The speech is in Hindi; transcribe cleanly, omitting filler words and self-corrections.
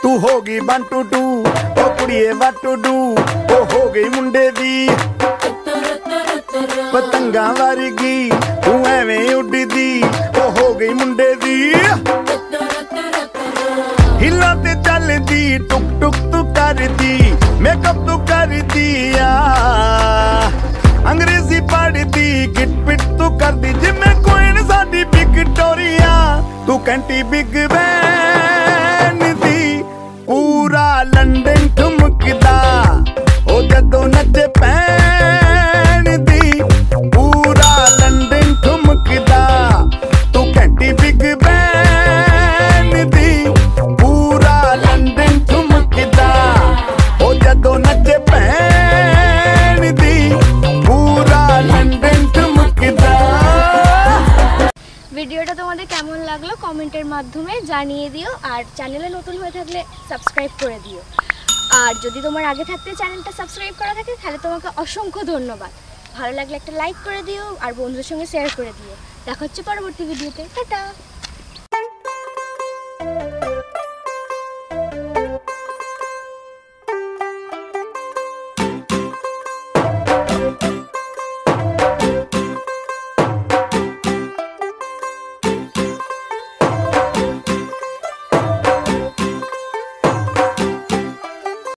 तू होगी 1 2 2 ओ कुड़िए what to do ओ हो गई मुंडे दी पतंगा वर्गी तू एवें उड़दी ओ हो गई मुंडे दी हिला ते चलदी टुक टुक तू करदी मेकअप तू करदी अंग्रेजी पढ़दी गिट पिट तू करदी जिमें कोइन साडी विक्टोरिया तू कैंटी बिग बैन दी पूरा लंदन ठुमकदा ओ जदों नचे पैन दी पूरा लंदन ठुमकदा तू कैंटी बिग बैन दी पूरा लंदन ठुमकदा ओ जदों नचे पैन दी पूरा लंदन ठुमकदा। ভিডিওটা তোমাদের কেমন লাগলো কমেন্টের মাধ্যমে জানিয়ে দিও আর চ্যানেলে নতুন হয়ে থাকলে সাবস্ক্রাইব করে দিও আর যদি তোমার আগে থাকতে চ্যানেলটা সাবস্ক্রাইব করা থাকে তাহলে তোমাকে অসংখ্য ধন্যবাদ। ভালো লাগলে একটা লাইক করে দিও আর বন্ধুদের সঙ্গে শেয়ার করে দিও। দেখা হচ্ছে পরবর্তী ভিডিওতে। টাটা।